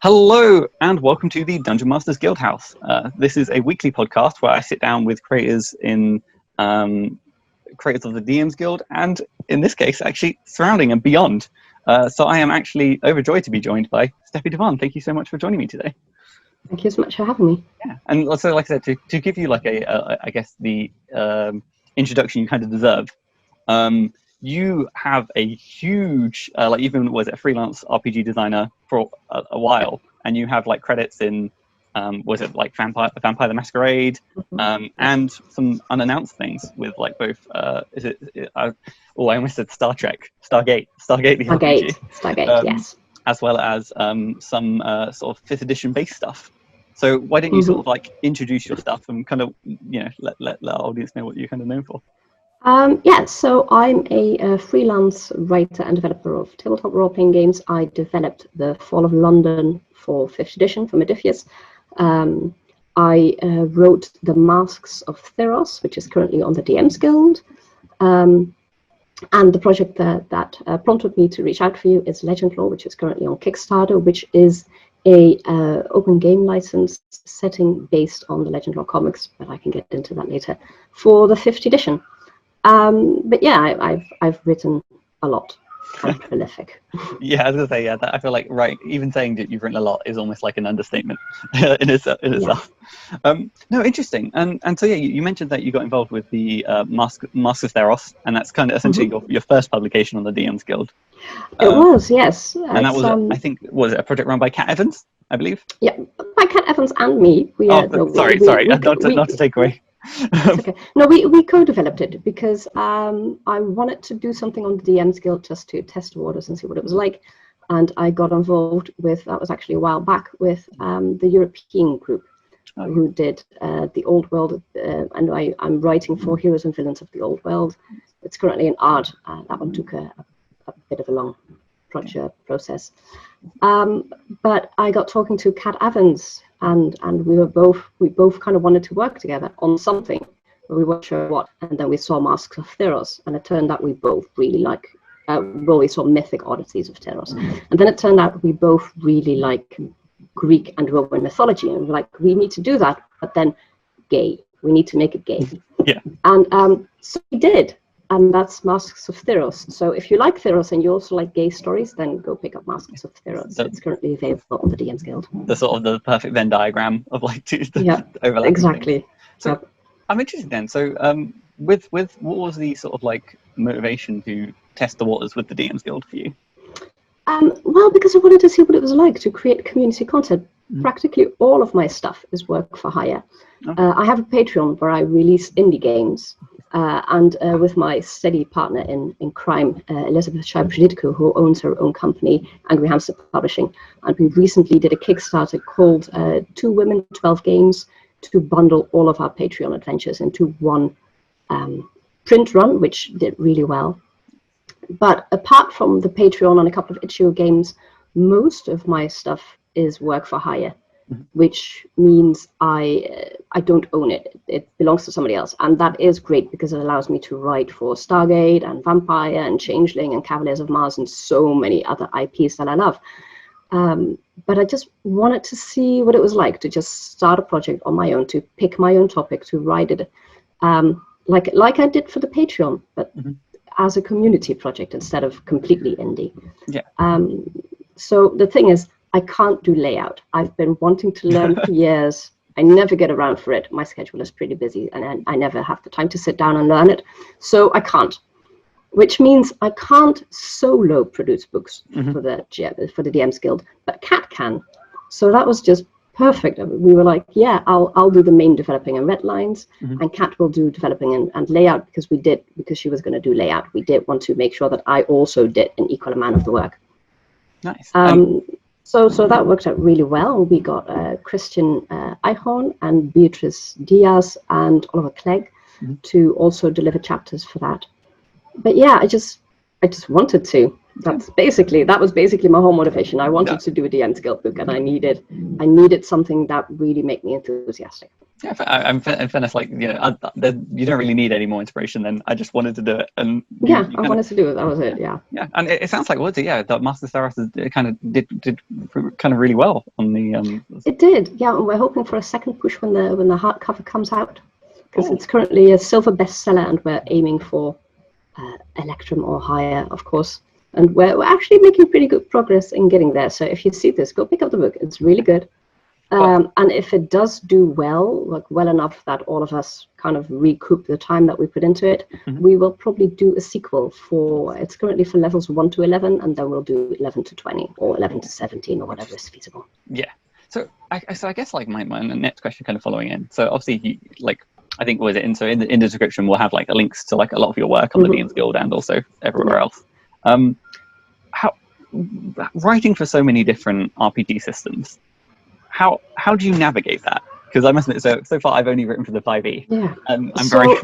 Hello and welcome to the Dungeon Masters Guild House. This is a weekly podcast where I sit down with creators creators of the DMs Guild, and in this case, actually surrounding and beyond. So I am actually overjoyed to be joined by Steffie de Vaan. Thank you so much for joining me today. Thank you so much for having me. Yeah, and also, like I said, to give you like I guess the introduction you kind of deserve. You have a huge, like even was it a freelance RPG designer for a while, and you have like credits in, was it like Vampire the Masquerade, and some unannounced things with like both, I almost said Stargate the RPG. Stargate, yes. As well as some sort of 5th edition based stuff. So why don't you sort of like introduce your stuff and kind of, you know, let our audience know what you're kind of known for. Yeah, so I'm a freelance writer and developer of tabletop role-playing games. I developed the Fall of London for 5th edition for Modiphius. I wrote the Masks of Theros, which is currently on the DMsGuild. And the project that prompted me to reach out for you is Legend Lore, which is currently on Kickstarter, which is a open game license setting based on the Legend Lore comics, but I can get into that later, for the 5th edition. But yeah, I've written a lot. I'm prolific. Yeah, I was gonna say, yeah, I feel like even saying that you've written a lot is almost like an understatement in itself. No, interesting. And so yeah, you mentioned that you got involved with the Masks of Theros, and that's kind of essentially your first publication on the DMs Guild. It was, yes. And that was, I think, was it a project run by Kat Evans, I believe? Yeah, by Kat Evans and me. Sorry, not to take away. Okay. No, we co-developed it because I wanted to do something on the DMs Guild just to test the waters and see what it was like. And I got involved with, that was actually a while back, with the European group who did the Old World. And I'm writing for Heroes and Villains of the Old World. It's currently in art. That one took a bit of a long process. But I got talking to Kat Evans, and we both kind of wanted to work together on something, but we weren't sure what. And then we saw Masks of Theros, and it turned out we both really like. We saw Mythic Odysseys of Theros, and then it turned out we both really like Greek and Roman mythology, and we're like, we need to do that, but then gay. We need to make it gay. Yeah. And so we did. And that's Masks of Theros. So if you like Theros and you also like gay stories, then go pick up Masks of Theros. It's currently available on the DMs Guild. The sort of the perfect Venn diagram of like two overlapping. Exactly. Things. So I'm interested then. So with what was the sort of like motivation to test the waters with the DMs Guild for you? Well, because I wanted to see what it was like to create community content. Practically all of my stuff is work for hire. I have a Patreon where I release indie games. And with my steady partner in crime, Elizabeth Scheib-Schliedko, who owns her own company, Angry Hamster Publishing. And we recently did a Kickstarter called 2 Women, 12 Games, to bundle all of our Patreon adventures into one print run, which did really well. But apart from the Patreon and a couple of itch.io games, most of my stuff is work for hire, which means I don't own it. It belongs to somebody else. And that is great because it allows me to write for Stargate and Vampire and Changeling and Cavaliers of Mars and so many other IPs that I love. But I just wanted to see what it was like to just start a project on my own, to pick my own topic, to write it like I did for the Patreon, but as a community project instead of completely indie. Yeah. So the thing is, I can't do layout. I've been wanting to learn for years. I never get around for it. My schedule is pretty busy and I never have the time to sit down and learn it. So I can't, which means I can't solo produce books for the DMs Guild, but Kat can. So that was just perfect. We were like, yeah, I'll do the main developing and red lines, and Kat will do developing and layout because she was going to do layout. We did want to make sure that I also did an equal amount of the work. Nice. So that worked out really well. We got Christian Eichhorn and Beatrice Diaz and Oliver Clegg to also deliver chapters for that. But yeah, I just wanted to. That was basically my whole motivation. I wanted to do a DMs Guild book, and I needed something that really made me enthusiastic. Yeah, in fairness, like, you don't really need any more inspiration. Then I just wanted to do it, and I wanted to do it. That was it. Yeah. Yeah, and it sounds like that Master Saras kind of did kind of really well on the. It did. Yeah, and we're hoping for a second push when the hardcover comes out, because it's currently a silver bestseller, and we're aiming for Electrum or higher, of course. And we're actually making pretty good progress in getting there. So if you see this, go pick up the book. It's really good. And if it does do well, like well enough that all of us kind of recoup the time that we put into it, we will probably do a sequel it's currently for levels 1 to 11, and then we'll do 11 to 20 or 11 to 17 or whatever is feasible. Yeah. So I guess like my next question kind of following in. So obviously, I think in the description we'll have like links to like a lot of your work on the DMsGuild and also everywhere else. How writing for so many different RPG systems, how do you navigate that? Because I must admit, so far I've only written for the 5e. Yeah. I'm very.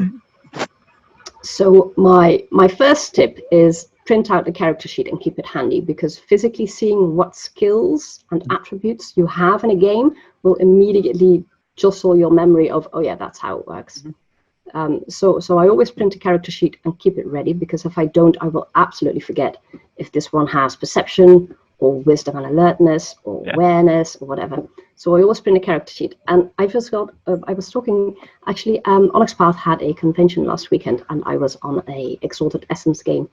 So my first tip is print out the character sheet and keep it handy, because physically seeing what skills and attributes you have in a game will immediately jostle your memory of, oh yeah, that's how it works. So I always print a character sheet and keep it ready, because if I don't, I will absolutely forget if this one has perception or wisdom and alertness or awareness or whatever. So I always print a character sheet. And I just got, I was talking, actually, Onyx Path had a convention last weekend, and I was on a Exalted Essence game.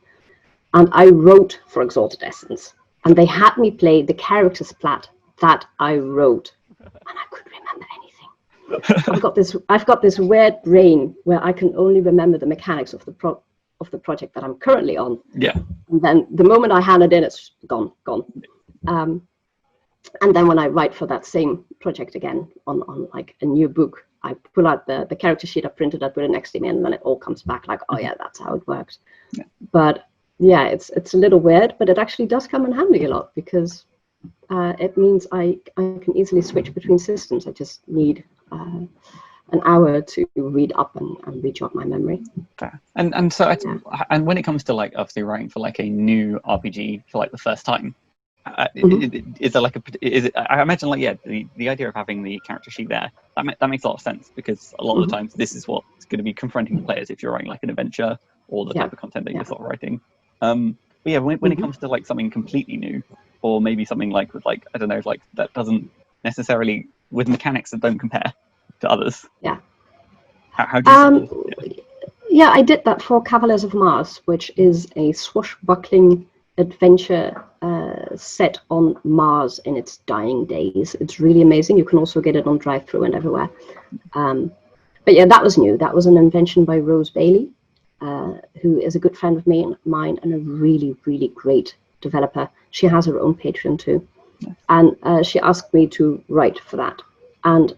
And I wrote for Exalted Essence. And they had me play the character's plat that I wrote. And I couldn't remember anything. I've got this weird brain where I can only remember the mechanics of the project that I'm currently on. Yeah. And then the moment I hand it in, it's gone. And then when I write for that same project again on like a new book, I pull out the character sheet I printed, I put it next to me, and then it all comes back like, oh yeah, that's how it works. Yeah. But yeah, it's a little weird, but it actually does come in handy a lot, because it means I can easily switch between systems. I just need an hour to read up and re-jog my memory. Fair. And so and when it comes to like obviously writing for like a new RPG for like the first time, is there like I imagine like the idea of having the character sheet there, that makes a lot of sense, because a lot of the times this is what's going to be confronting the players if you're writing like an adventure or the type of content that you're sort of writing. But yeah, when it comes to like something completely new, or maybe something like with like, I don't know, like that doesn't necessarily, with mechanics that don't compare to others. Yeah. How do you Yeah, I did that for Cavaliers of Mars, which is a swashbuckling adventure set on Mars in its dying days. It's really amazing. You can also get it on drive-thru and everywhere. But yeah, that was new. That was an invention by Rose Bailey, who is a good friend of mine and a really, really great developer. She has her own Patreon too. And she asked me to write for that. And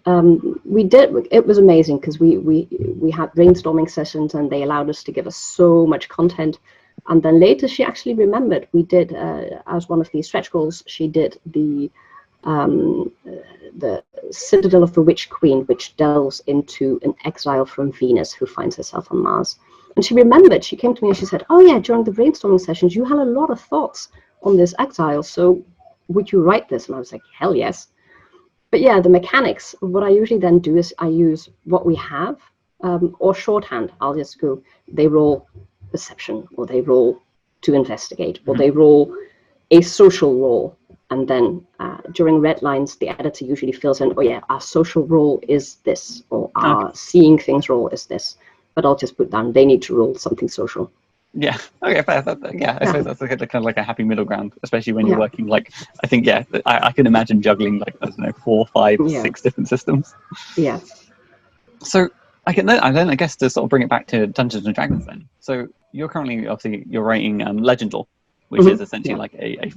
we did. It was amazing, because we had brainstorming sessions, and they allowed us to give us so much content. And then later she actually remembered we did, as one of these stretch goals, she did the Citadel of the Witch Queen, which delves into an exile from Venus who finds herself on Mars. And she remembered, she came to me and she said, oh yeah, during the brainstorming sessions, you had a lot of thoughts on this exile. So would you write this? And I was like, hell yes. But yeah, the mechanics, what I usually then do is I use what we have, or shorthand. I'll just go, they roll perception, or they roll to investigate, or they roll a social roll. And then during red lines, the editor usually fills in, oh yeah, our social roll is this, or our seeing things roll is this. But I'll just put down, they need to roll something social. Yeah. Okay. Fair. I suppose that's kind of like a happy middle ground, especially when you're working like, I think I can imagine juggling like, I don't know, 4, 5, 6 different systems. Yeah. So I guess to sort of bring it back to Dungeons and Dragons then. So you're currently you're writing Legend Lore, which is essentially like a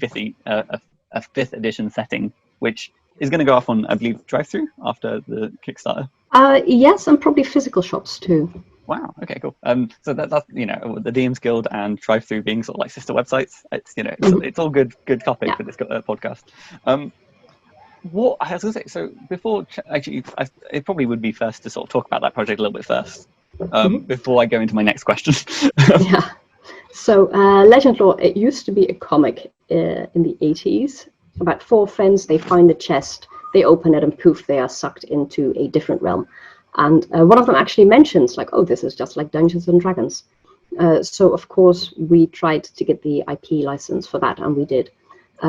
fifth edition setting, which is going to go off on, I believe, drive-thru after the Kickstarter. Yes, and probably physical shops too. Wow. Okay. Cool. So that's the DMsGuild and drive-thru being sort of like sister websites. It's it's all good copy for this podcast. What I was going to say. So before actually, it probably would be first to sort of talk about that project a little bit first, before I go into my next question. Yeah. So Legend Lore, it used to be a comic in the 80s. About 4 friends, they find a chest, they open it, and poof, they are sucked into a different realm. And one of them actually mentions like, oh, this is just like Dungeons and Dragons. So of course we tried to get the IP license for that, and we did.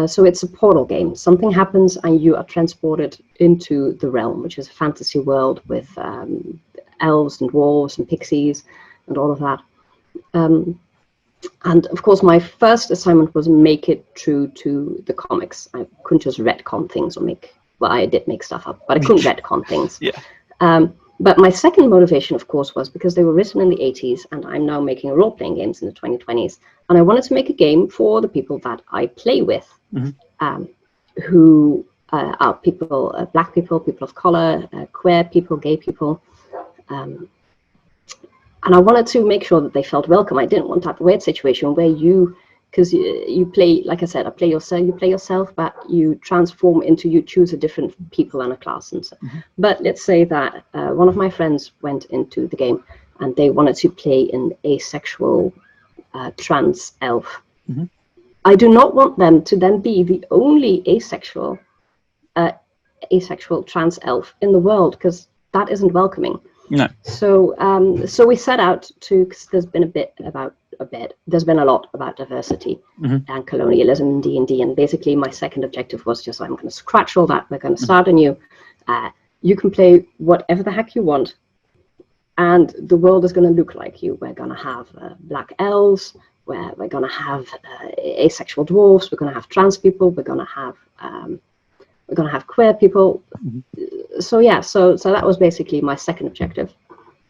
So it's a portal game. Something happens and you are transported into the realm, which is a fantasy world with elves and dwarves and pixies and all of that. And of course, my first assignment was make it true to the comics. I couldn't just retcon things or well, I did make stuff up, but I couldn't retcon things. Yeah. But my second motivation, of course, was because they were written in the 80s, and I'm now making role-playing games in the 2020s. And I wanted to make a game for the people that I play with, who are people, black people, people of color, queer people, gay people. And I wanted to make sure that they felt welcome. I didn't want that weird situation where because you play, like I said, you play yourself, but you transform into, you choose a different people and a class. And so. But let's say that one of my friends went into the game and they wanted to play an asexual trans elf. I do not want them to then be the only asexual trans elf in the world, because that isn't welcoming. No. So we set out to, because there's been there's been a lot about diversity and colonialism in D&D, and basically my second objective was just, I'm going to scratch all that. We're going to start anew. You can play whatever the heck you want, and the world is going to look like you. We're going to have black elves. We're going to have asexual dwarves. We're going to have trans people. We're going to have queer people. So yeah, so that was basically my second objective,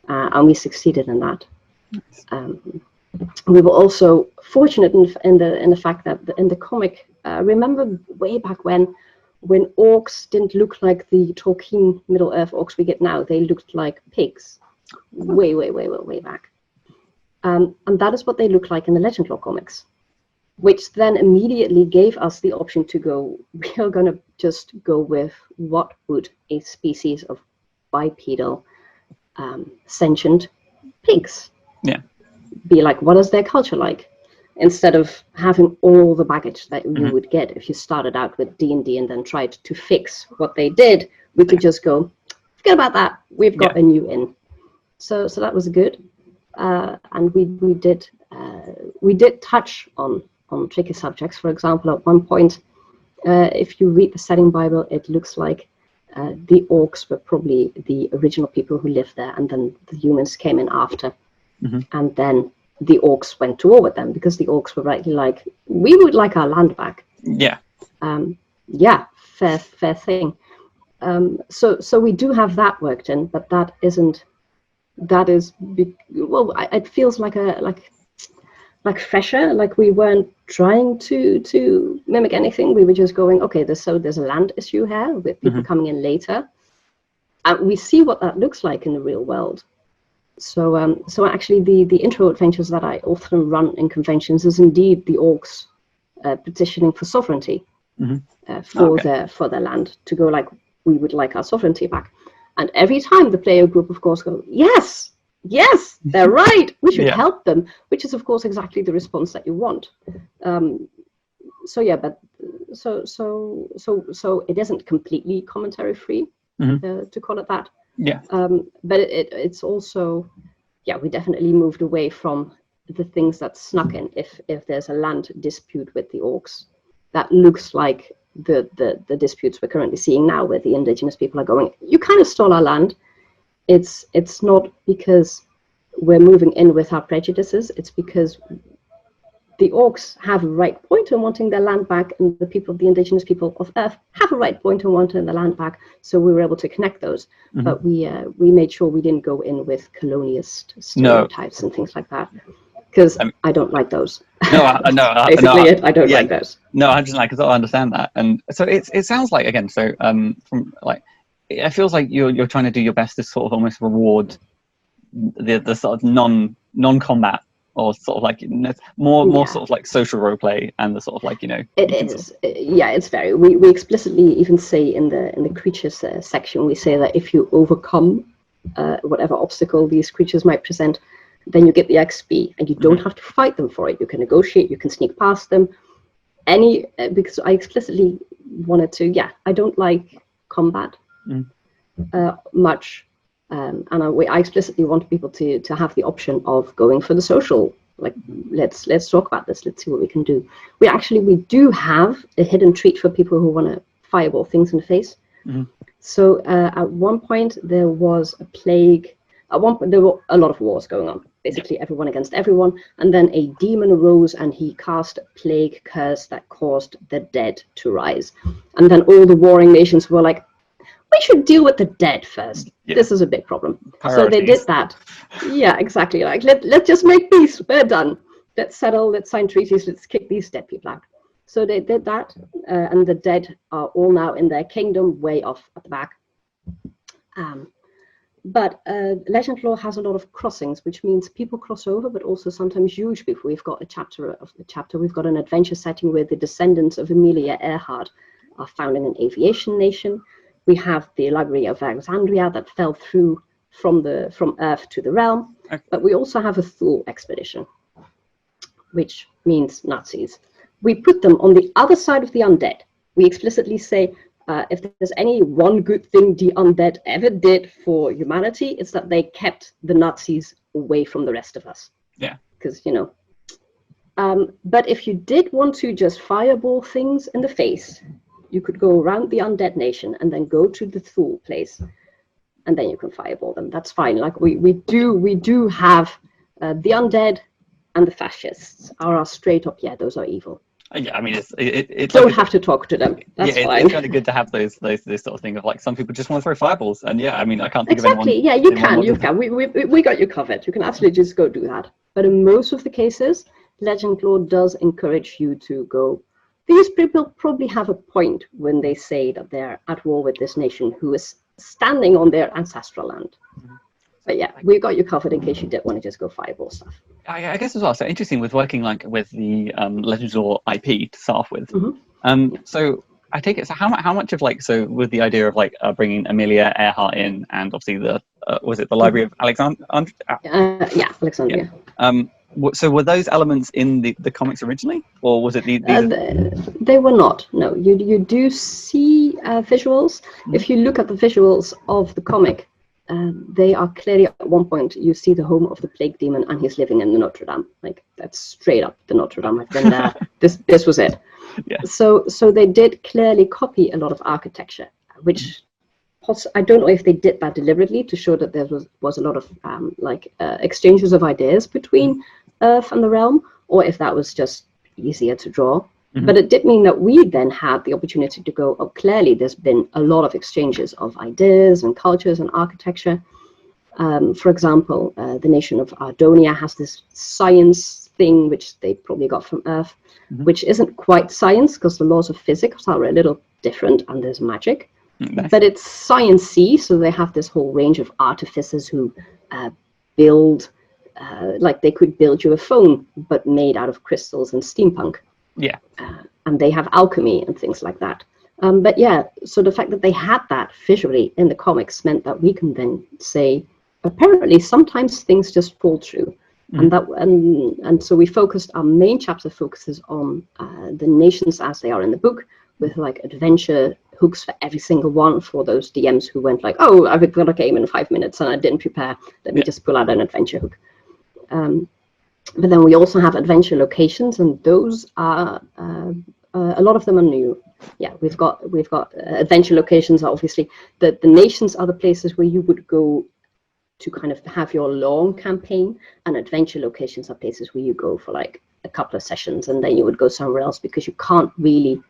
and we succeeded in that. We were also fortunate in the fact that in the comic, remember way back when orcs didn't look like the Tolkien Middle Earth orcs we get now. They looked like pigs, way back, and that is what they look like in the Legend Lore comics, which then immediately gave us the option to go, we are going to just go with what would a species of bipedal sentient pigs be like. What is their culture like? Instead of having all the baggage that you would get if you started out with D&D and then tried to fix what they did, we could just go, forget about that, we've got a new in. So that was good. And we did touch on tricky subjects. For example, at one point, if you read the setting Bible, it looks like the orcs were probably the original people who lived there, and then the humans came in after, and then the orcs went to war with them, because the orcs were rightly like, we would like our land back. Fair thing. So we do have that worked in, but it feels like fresher, like we weren't trying to mimic anything. We were just going, okay, there's a land issue here with people coming in later, and we see what that looks like in the real world. So actually the intro adventures that I often run in conventions is indeed the orcs petitioning for sovereignty for their land, to go like, we would like our sovereignty back. And every time the player group, of course, go, yes, they're right, we should help them, which is, of course, exactly the response that you want. So it isn't completely commentary free, to call it that. But it's also, we definitely moved away from the things that snuck in. If there's a land dispute with the orcs, that looks like the disputes we're currently seeing now, where the indigenous people are going, you kind of stole our land. It's not because we're moving in with our prejudices. It's because the orcs have a right point in wanting their land back, and the indigenous people of Earth have a right point in wanting their land back. So we were able to connect those. But we made sure we didn't go in with colonialist stereotypes and things like that, because I don't like those. I don't like those. No, I just because I understand that, and so it sounds like, again, so from like, it feels like you're trying to do your best to sort of almost reward the sort of non-combat, or sort of like more sort of like social role play, and the sort of like, it is it's very, we explicitly even say in the creatures section, we say that if you overcome whatever obstacle these creatures might present, then you get the XP, and you don't have to fight them for it. You can negotiate, you can sneak past them, because I explicitly wanted to, I don't like combat much, I explicitly want people to have the option of going for the social. Like, let's talk about this. Let's see what we can do. We do have a hidden treat for people who want to fireball things in the face. Mm-hmm. So at one point there was a plague. At one point there were a lot of wars going on. Basically everyone against everyone. And then a demon arose and he cast a plague curse that caused the dead to rise. And then all the warring nations were like, we should deal with the dead first. Yeah. This is a big problem. Priorities. So they did that. Yeah, exactly. Like, let's just make peace. We're done. Let's settle. Let's sign treaties. Let's kick these dead people out. So they did that. And the dead are all now in their kingdom, way off at the back. But Legend Lore has a lot of crossings, which means people cross over, but also sometimes huge people. We've got a chapter of the chapter. We've got an adventure setting where the descendants of Amelia Earhart are founding an aviation nation. We have the Library of Alexandria that fell through from Earth to the realm. Okay. But we also have a Thule expedition, which means Nazis. We put them on the other side of the undead. We explicitly say, if there's any one good thing the undead ever did for humanity, it's that they kept the Nazis away from the rest of us. Yeah. Because, but if you did want to just fireball things in the face, you could go around the undead nation and then go to the Thule place, and then you can fireball them. That's fine. Like we do have the undead and the fascists are straight up. Yeah, those are evil. Yeah, I mean, it's don't have to talk to them. That's fine. It's kind of good to have those sort of thing of like some people just want to throw fireballs, and yeah, I mean, I can't think of anyone. Exactly. Yeah, you can. We got you covered. You can absolutely just go do that. But in most of the cases, Legend Lore does encourage you to go. These people probably have a point when they say that they're at war with this nation who is standing on their ancestral land. Mm-hmm. But yeah, we got you covered in case you did want to just go fireball stuff. I guess as well. So interesting with working like with the Legend Lore IP to start off with. Mm-hmm. So I take it. So how much of like with the idea of like bringing Amelia Earhart in, and obviously the was it the Library of Alexandria? Yeah, Alexandria. Yeah. So were those elements in the comics originally, or was it they were not. No, you do see visuals. Mm-hmm. If you look at the visuals of the comic, they are clearly at one point you see the home of the plague demon, and he's living in the Notre Dame. Like that's straight up the Notre Dame. I've been there. This was it. Yeah. So they did clearly copy a lot of architecture, which I don't know if they did that deliberately to show that there was a lot of exchanges of ideas between Earth and the realm, or if that was just easier to draw. Mm-hmm. But it did mean that we then had the opportunity to go, clearly there's been a lot of exchanges of ideas and cultures and architecture. For example, the nation of Ardonia has this science thing, which they probably got from Earth, mm-hmm. which isn't quite science because the laws of physics are a little different and there's magic. Nice. But it's science-y, so they have this whole range of artificers who build, they could build you a phone, but made out of crystals and steampunk. Yeah. And they have alchemy and things like that. But yeah, so the fact that they had that visually in the comics meant that we can then say, apparently sometimes things just fall true. Mm-hmm. And so we focused, our main chapter focuses on the nations as they are in the book, with like adventure hooks for every single one for those DMs who went like, oh, I've got a game in 5 minutes and I didn't prepare. Let me just pull out an adventure hook. But then we also have adventure locations, and those are a lot of them are new. Yeah, we've got adventure locations. Obviously, the nations are the places where you would go to kind of have your long campaign, and adventure locations are places where you go for like a couple of sessions, and then you would go somewhere else because you can't really.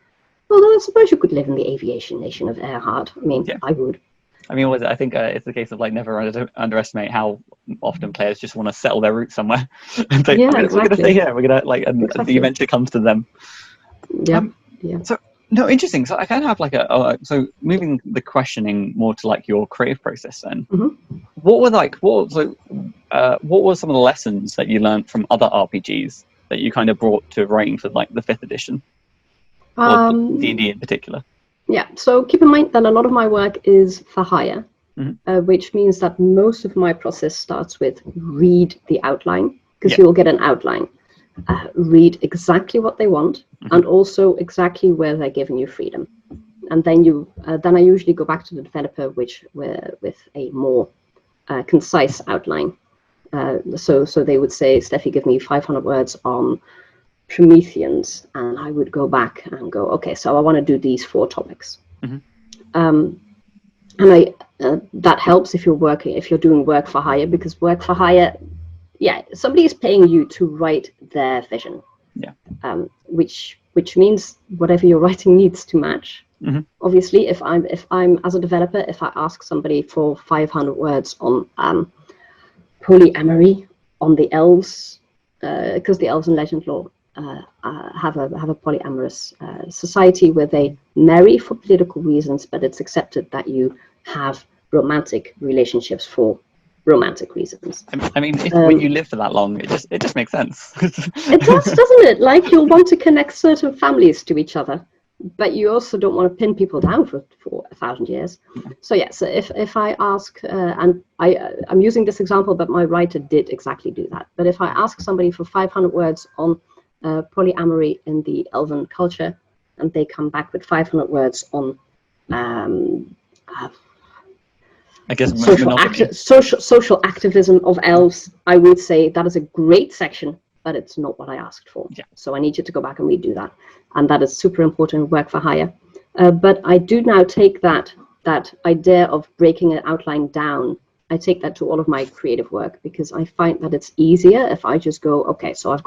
Although I suppose you could live in the aviation nation of Earhart. I mean, yeah. I would. I mean, I think it's the case of like never underestimate how often players just want to settle their roots somewhere. And say, we're going to stay here. We're going to and the adventure comes to them. Yeah. Yeah. So no, interesting. So I kind of have like so moving the questioning more to like your creative process. Then, mm-hmm. what were some of the lessons that you learned from other RPGs that you kind of brought to writing for like the 5th edition? Or D&D in particular. Yeah, so keep in mind that a lot of my work is for hire, mm-hmm. Which means that most of my process starts with read the outline, because you will get an outline. Read exactly what they want, mm-hmm. and also exactly where they're giving you freedom. And then I usually go back to the developer with a more concise outline. So they would say, Steffi, give me 500 words on Prometheans, and I would go back and go, okay, so I want to do these 4 topics. And that helps if you're doing work for hire, because work for hire, somebody is paying you to write their vision. Which means whatever you're writing needs to match. Obviously, if I'm as a developer, if I ask somebody for 500 words on polyamory, on the elves, because the elves in legend lore have a polyamorous society where they marry for political reasons, but it's accepted that you have romantic relationships for romantic reasons. I mean, when you live for that long, it just makes sense. It does, doesn't it? Like, you'll want to connect certain families to each other, but you also don't want to pin people down for 1,000 years. So if I ask, and I'm using this example, but my writer did exactly do that. But if I ask somebody for 500 words on polyamory in the elven culture, and they come back with 500 words on I guess social activism of elves, I would say that is a great section, but it's not what I asked for. So I need you to go back and redo that. And that is super important in work for hire. But I do now take that idea of breaking an outline down, I take that to all of my creative work, because I find that it's easier if I just go, okay, so I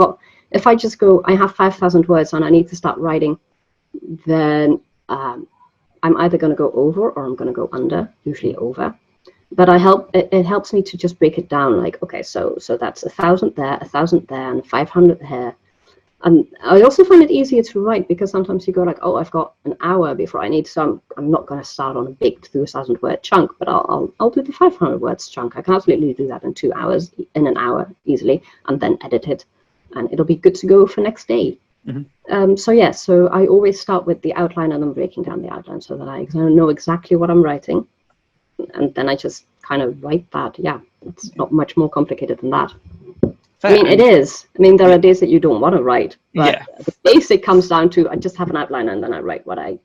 have 5,000 words and I need to start writing, then I'm either going to go over or I'm going to go under, usually over. But it helps me to just break it down, like, okay, so that's 1,000 there, 1,000 there, and 500 here. And I also find it easier to write, because sometimes you go like, oh, I've got an hour before I need, so I'm not going to start on a big 2,000 word chunk, but I'll do the 500 words chunk. I can absolutely do that in 2 hours, in an hour easily, and then edit it, and it'll be good to go for next day. So I always start with the outline, and I'm breaking down the outline so that I know exactly what I'm writing. And then I just kind of write that. It's not much more complicated than that. Fair. I mean, it is. I mean, there are days that you don't want to write, but the basic comes down to, I just have an outline and then I write what I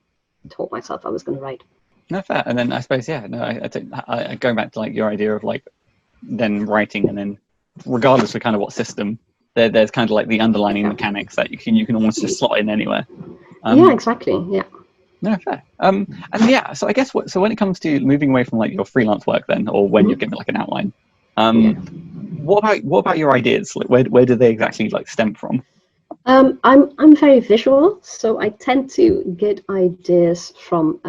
told myself I was going to write. No, fair. And then I suppose, I going back to like your idea of like then writing, and then regardless of kind of what system, there's kind of like the underlining mechanics that you can almost just slot in anywhere. Exactly. Yeah. No, fair. So I guess so when it comes to moving away from like your freelance work then, or when you're given like an outline, what about your ideas? Like where do they exactly like stem from? I'm very visual, so I tend to get ideas from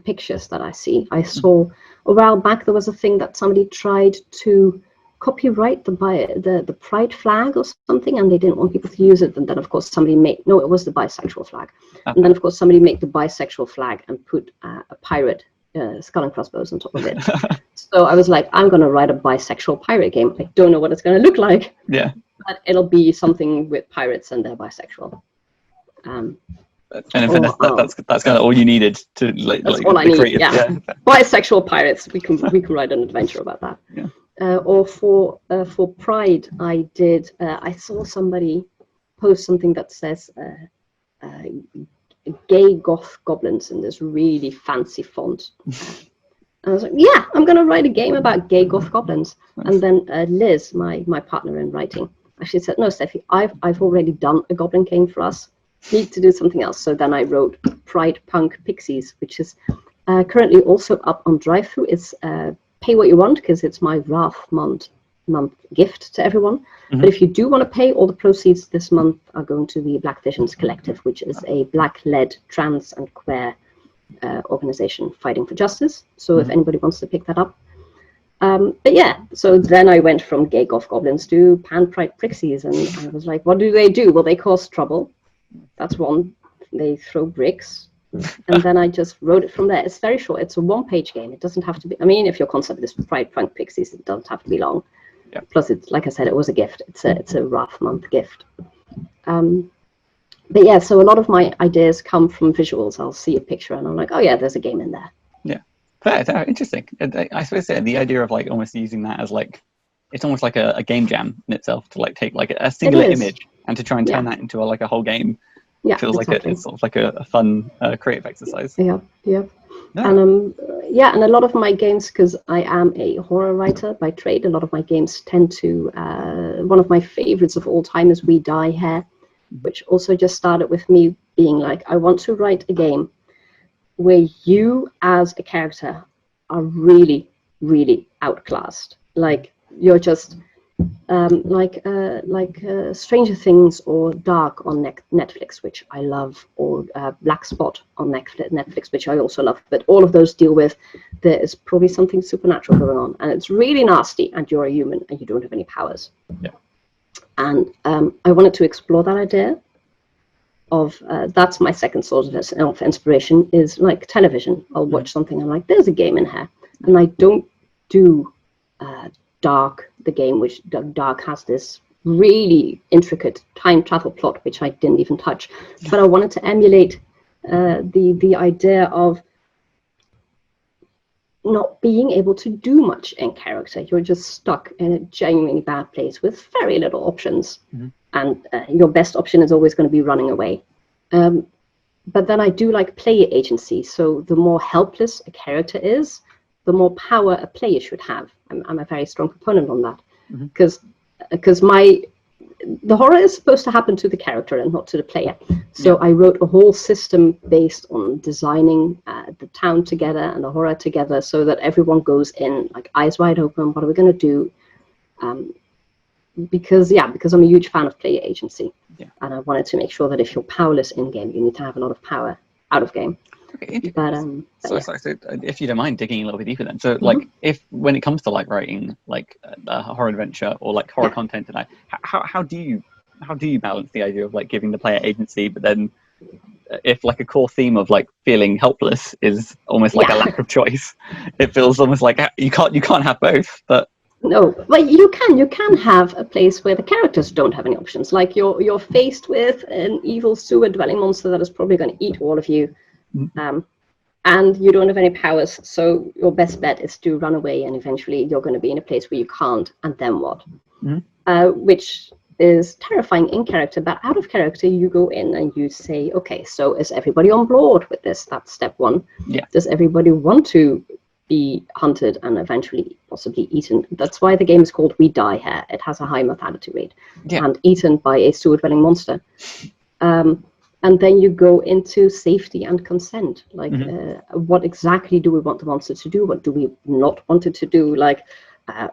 pictures that I see. I saw a while back there was a thing that somebody tried to copyright the pride flag or something, and they didn't want people to use it. And then of course somebody it was the bisexual flag. And then of course somebody made the bisexual flag and put a pirate skull and crossbows on top of it. So I was like, I'm going to write a bisexual pirate game. I don't know what it's going to look like. But it'll be something with pirates and they're bisexual. And in fairness, that's kind of all you needed to that's all I need. Bisexual pirates. We can write an adventure about that. Or for Pride, I saw somebody post something that says gay goth goblins in this really fancy font. And I was like, I'm going to write a game about gay goth goblins. Nice. And then Liz, my partner in writing, actually said, no, Steffi, I've already done a goblin game for us. Need to do something else. So then I wrote Pride Punk Pixies, which is currently also up on drive-thru. It's pay what you want, because it's my Wrath month gift to everyone. But if you do want to pay, all the proceeds this month are going to the Black Visions Collective, which is a Black-led trans and queer organization fighting for justice. So if anybody wants to pick that up. So then I went from gay goth goblins to pan pride pixies, and I was like, what do? Well, they cause trouble. That's one. They throw bricks. And then I just wrote it from there. It's very short. It's a one-page game. It doesn't have to be. I mean, if your concept is Pride Punk Pixies, it doesn't have to be long. Plus, it's like I said, it was a gift. It's a Wrath month gift. So a lot of my ideas come from visuals. I'll see a picture and I'm like, oh yeah, there's a game in there. Fair. Interesting. I suppose the idea of like almost using that as like, it's almost like a game jam in itself, to like take like a singular image and to try and turn that into a whole game. Feels exactly. Like it's sort of like a fun creative exercise. No. And yeah, and a lot of my games, because I am a horror writer by trade, a lot of my games tend to, one of my favorites of all time is We Die Here, which also just started with me being like, I want to write a game where you as a character are really, really outclassed. Like you're just like Stranger Things or Dark on Netflix, which I love, or Black Spot on Netflix, which I also love. But all of those deal with there is probably something supernatural going on, and it's really nasty, and you're a human, and you don't have any powers. Yeah. And I wanted to explore that idea of that's my second source of inspiration is like television. I'll watch something, I'm like, there's a game in here, and I don't do Dark, the game, which Dark has this really intricate time travel plot, which I didn't even touch. But I wanted to emulate the idea of not being able to do much in character. You're just stuck in a genuinely bad place with very little options. And your best option is always going to be running away. But then I do like player agency. So the more helpless a character is, the more power a player should have. I'm a very strong proponent on that. Because the horror is supposed to happen to the character and not to the player. So I wrote a whole system based on designing the town together and the horror together, so that everyone goes in like eyes wide open. What are we going to do? Because I'm a huge fan of player agency, and I wanted to make sure that if you're powerless in game, you need to have a lot of power out of game. Okay, so if you don't mind digging a little bit deeper then, so like if when it comes to like writing like a horror adventure or like horror content tonight, how do you balance the idea of like giving the player agency, but then if like a core theme of like feeling helpless is almost like a lack of choice, it feels almost like you can't have both. But no, but you can have a place where the characters don't have any options. Like you're faced with an evil sewer dwelling monster that is probably going to eat all of you. And you don't have any powers, so your best bet is to run away, and eventually you're going to be in a place where you can't, and then what? Which is terrifying in character, but out of character you go in and you say, okay, so is everybody on board with this? That's step one. Does everybody want to be hunted and eventually possibly eaten? That's why the game is called We Die Here. It has a high mortality rate and eaten by a sewer dwelling monster. And then you go into safety and consent. Like, what exactly do we want the monster to do? What do we not want it to do? Like,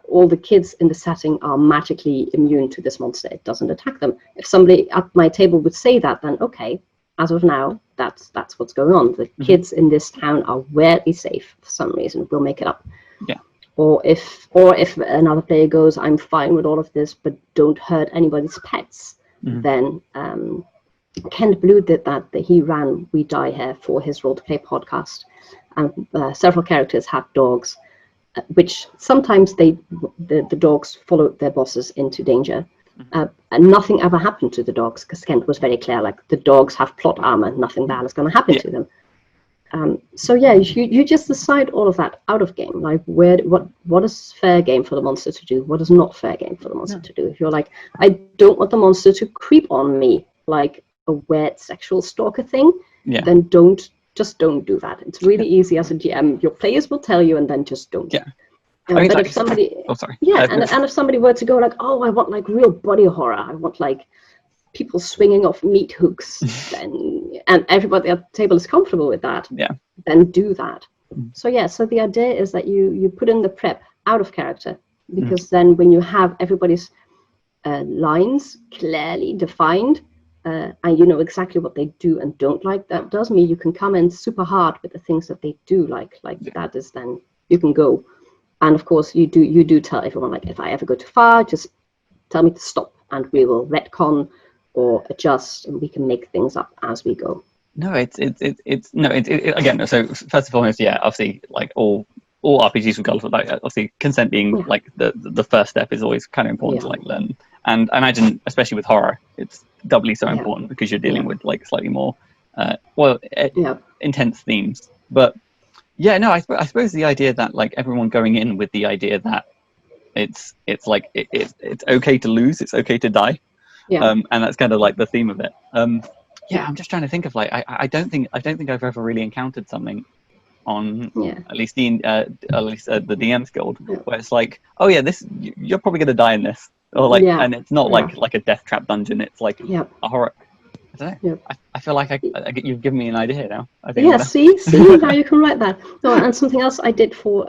all the kids in the setting are magically immune to this monster. It doesn't attack them. If somebody at my table would say that, then okay, as of now, that's what's going on. The kids in this town are weirdly safe for some reason. We'll make it up. Or if another player goes, I'm fine with all of this, but don't hurt anybody's pets, then Kent Blue did that. He ran We Die Here for his role-to-play podcast, and several characters had dogs, which sometimes the dogs followed their bosses into danger, and nothing ever happened to the dogs because Kent was very clear, like, the dogs have plot armor, nothing bad is going to happen to them. So yeah, you just decide all of that out of game, like what is fair game for the monster to do, what is not fair game for the monster to do. If you're like, I don't want the monster to creep on me like a weird sexual stalker thing, then don't do that. It's really easy as a GM. Your players will tell you, and then just don't. But if somebody, and if somebody were to go like, oh, I want like real body horror, I want like people swinging off meat hooks, and everybody at the table is comfortable with that, then do that. So the idea is that you put in the prep out of character, because then when you have everybody's lines clearly defined, and you know exactly what they do and don't like, that does mean you can come in super hard with the things that they do like that is then you can go. And of course you do tell everyone, like, if I ever go too far, just tell me to stop and we will retcon or adjust, and we can make things up as we go. Again, so first and foremost, obviously, like all RPGs regardless of, like, obviously consent being like the first step is always kind of important to like learn. And I imagine, especially with horror, it's doubly so important because you're dealing with like slightly more intense themes. But I suppose the idea that like everyone going in with the idea that it's like it's okay to lose, it's okay to die, and that's kind of like the theme of it. I'm just trying to think of like I don't think I've ever really encountered something on at least the DMsGuild, where it's like, oh yeah, you're probably gonna die in this, or like, and it's not like a death trap dungeon. It's like a horror. I don't know. I feel like you've given me an idea now. I think see how you can write that. No, and something else I did for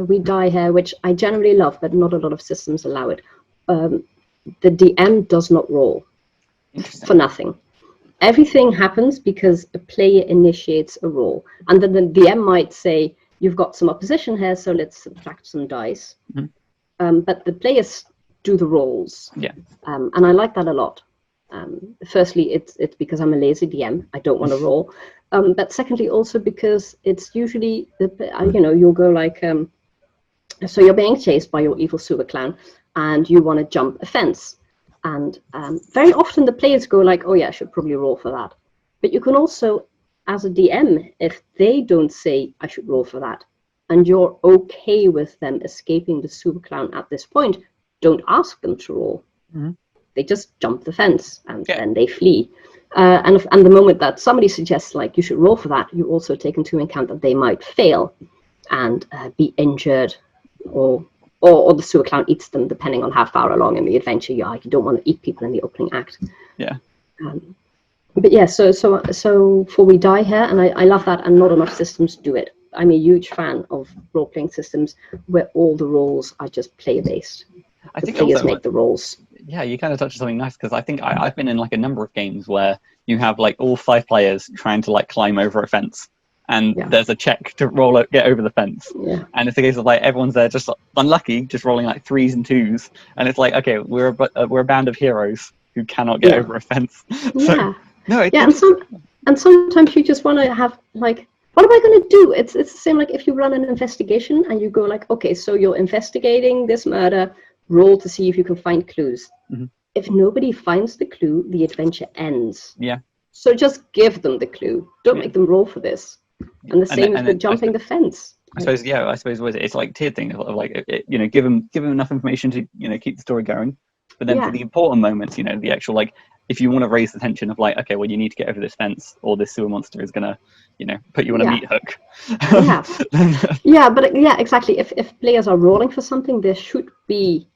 We Die Here, which I generally love, but not a lot of systems allow it. The DM does not roll for nothing. Everything happens because a player initiates a roll, and then the DM might say, "You've got some opposition here, so let's subtract some dice." But the players do the rolls, and I like that a lot. Firstly, it's because I'm a lazy DM. I don't want to roll. But secondly, also because it's usually you'll go like, so you're being chased by your evil super clown, and you want to jump a fence. And very often the players go like, oh yeah, I should probably roll for that. But you can also, as a DM, if they don't say I should roll for that, and you're okay with them escaping the super clown at this point, don't ask them to roll. They just jump the fence and then they flee. And the moment that somebody suggests like you should roll for that, you also take into account that they might fail and be injured, or the sewer clown eats them, depending on how far along in the adventure you are. You don't want to eat people in the opening act. But yeah, so for We Die Here, and I love that, and not enough systems do it. I'm a huge fan of role-playing systems where all the roles are just play-based. I think players also, make the roles. Yeah, you kind of touched on something nice, because I think I've been in like a number of games where you have like all 5 players trying to like climb over a fence, and there's a check to get over the fence, and it's a case of like everyone's there just unlucky, just rolling like 3s and 2s, and it's like, okay, we're a band of heroes who cannot get over a fence. And sometimes you just want to have like, what am I going to do? It's the same like if you run an investigation and you go like, okay, so you're investigating this murder, roll to see if you can find clues. If nobody finds the clue, the adventure ends. So just give them the clue. Don't make them roll for this. And the same as with jumping the fence. I suppose it's like tiered thing of like, give them enough information to keep the story going, but then for the important moments, the actual like, if you want to raise the tension of like, okay, well, you need to get over this fence, or this sewer monster is gonna put you on a meat hook. Exactly. If players are rolling for something, there should be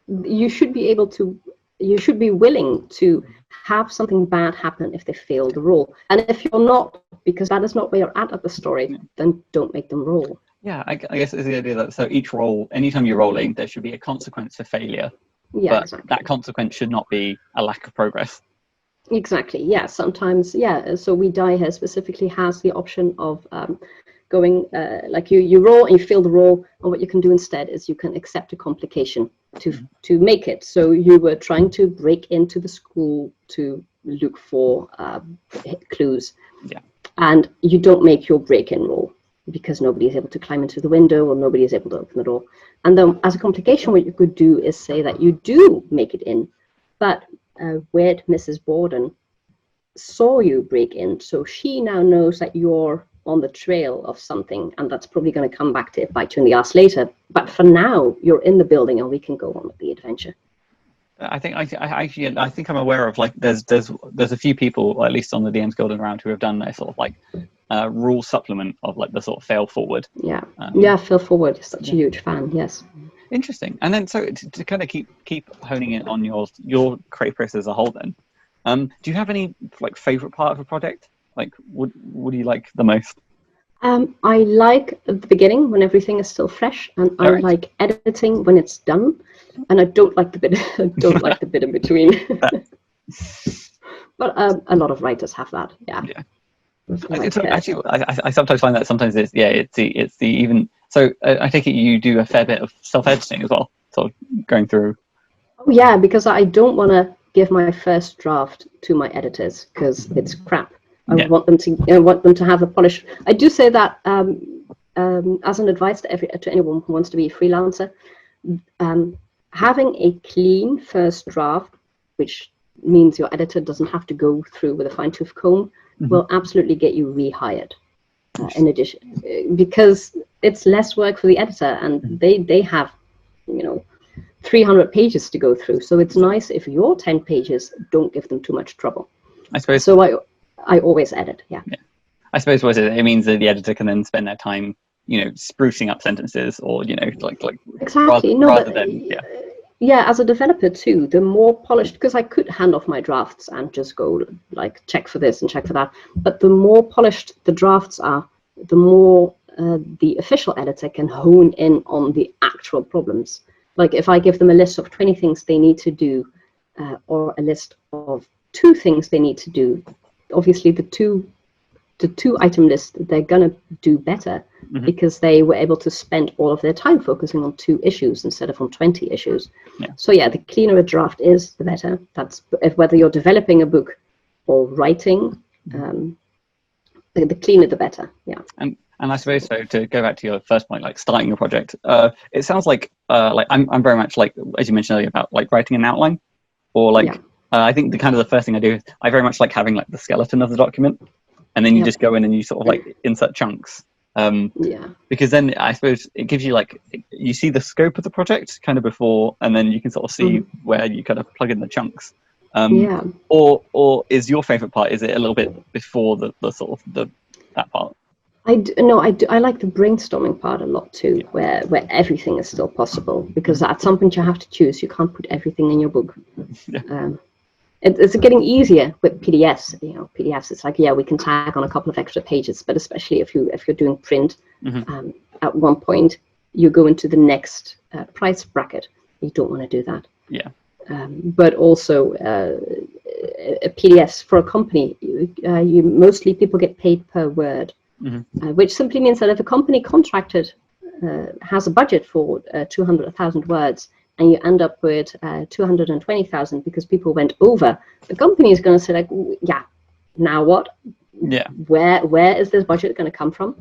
you should be willing to have something bad happen if they fail the roll. And if you're not, because that is not where you're at the story, then don't make them roll. I guess it's the idea that so each roll, anytime you're rolling, there should be a consequence for failure. That consequence should not be a lack of progress. Exactly. Sometimes so We Die Here specifically has the option of going like you roll and you fail the roll, and what you can do instead is you can accept a complication to make it. So you were trying to break into the school to look for clues, and you don't make your break-in roll because nobody is able to climb into the window or nobody is able to open the door. And then as a complication, what you could do is say that you do make it in, but weird Mrs. Borden saw you break in, so she now knows that you're on the trail of something, and that's probably going to come back to bite you in the ass later. But for now, you're in the building, and we can go on with the adventure. I think I'm aware of like there's a few people, or at least on the DMsGuild and around, who have done a sort of like rule supplement of like the sort of fail forward. Fail forward is such a huge fan. Yes. Interesting. And then so to kind of keep honing in on your creative process as a whole, then do you have any like favorite part of a project? Like, what do you like the most? I like the beginning when everything is still fresh, and I like editing when it's done, and I don't like the bit. I don't like the bit in between. But a lot of writers have that. Actually, I sometimes find that sometimes it's the even. So I take it you do a fair bit of self-editing as well, sort of going through. Oh yeah, because I don't want to give my first draft to my editors because it's crap. I want them to have a polish. I do say that as an advice to anyone who wants to be a freelancer, having a clean first draft, which means your editor doesn't have to go through with a fine-tooth comb, will absolutely get you rehired. In addition, because it's less work for the editor, and they have 300 pages to go through. So it's nice if your 10 pages don't give them too much trouble. I suppose. So I always edit. I suppose what it means that the editor can then spend their time, sprucing up sentences, or like exactly. rather than Yeah, as a developer too, the more polished, because I could hand off my drafts and just go like check for this and check for that, but the more polished the drafts are, the more the official editor can hone in on the actual problems. Like if I give them a list of 20 things they need to do, or a list of 2 things they need to do, obviously the two item list, they're gonna do better because they were able to spend all of their time focusing on 2 issues instead of on 20 issues. Yeah. So yeah, the cleaner a draft is, the better. That's whether you're developing a book or writing, the cleaner the better. Yeah. And I suppose, so to go back to your first point, like starting your project, it sounds like I'm very much like, as you mentioned earlier, about like writing an outline, or like I think the first thing I do is I very much like having like the skeleton of the document, and then you just go in and you sort of like insert chunks. Because then I suppose it gives you like, you see the scope of the project kind of before, and then you can sort of see where you kind of plug in the chunks. Or is your favorite part, is it a little bit before the sort of that part? I like the brainstorming part a lot too, where everything is still possible, because at some point you have to choose. You can't put everything in your book. It's getting easier with PDFs. PDFs, it's like, we can tag on a couple of extra pages, but especially if you're doing print, at one point you go into the next price bracket. You don't want to do that. But also PDFs for a company, you mostly people get paid per word, which simply means that if a company contracted has a budget for 200,000 words, and you end up with 220,000 because people went over, the company is going to say like, now what? Where is this budget going to come from?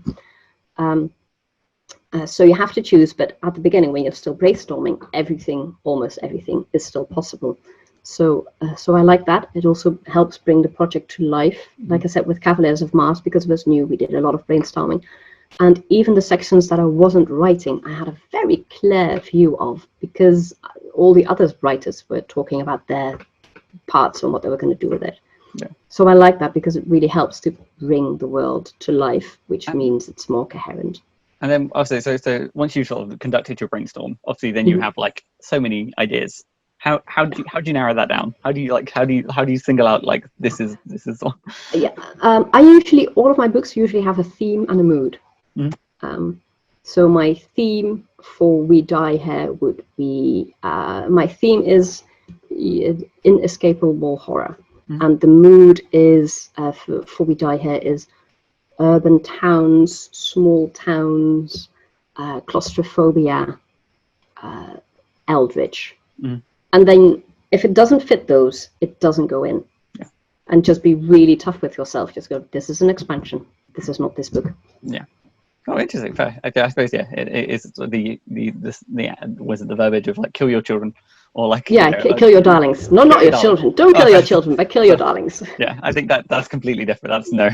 So you have to choose, but at the beginning when you're still brainstorming, almost everything is still possible. So I like that. It also helps bring the project to life. Like I said, with Cavaliers of Mars, because it was new, we did a lot of brainstorming. And even the sections that I wasn't writing, I had a very clear view of, because all the other writers were talking about their parts and what they were going to do with it. So I like that, because it really helps to bring the world to life, which means it's more coherent. And then also, so once you sort of conducted your brainstorm, obviously then you have like so many ideas. How do you narrow that down? How do you single out like this is all of my books usually have a theme and a mood. So my theme for We Die Here would be, my theme is inescapable horror, and the mood is for We Die Here is urban towns, small towns, claustrophobia, eldritch. And then if it doesn't fit those, it doesn't go in. And just be really tough with yourself. Just go, this is an expansion. This is not this book. Oh, interesting. Fair. Okay, I suppose it is the was it the verbiage of like kill your children, or like kill your darlings. Not your children. Don't kill your children, but kill your darlings. I think that's completely different. That's no.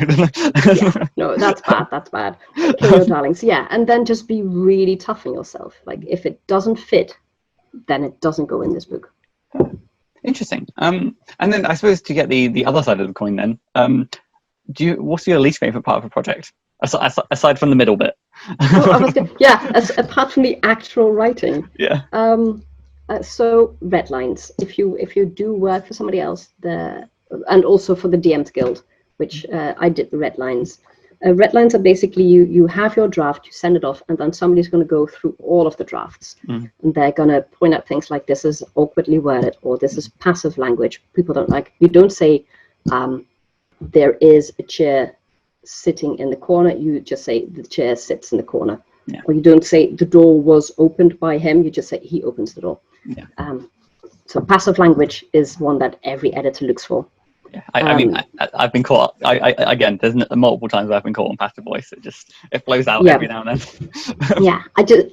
No, that's bad. That's bad. Kill your darlings. And then just be really tough on yourself. Like if it doesn't fit, then it doesn't go in this book. Interesting. And then I suppose to get the other side of the coin, then, what's your least favorite part of a project? Aside from the middle bit. Apart from the actual writing. So red lines. If you do work for somebody else, and also for the DMsGuild, which I did the red lines. Red lines are basically you have your draft, you send it off, and then somebody's going to go through all of the drafts, and they're going to point out things like this is awkwardly worded, or this is passive language people don't like. You don't say there is a chair sitting in the corner. You just say the chair sits in the corner. Or you don't say the door was opened by him. You just say he opens the door. So passive language is one that every editor looks for. I mean, I've been caught. Again, there's multiple times where I've been caught on passive voice. It flows out every now and then.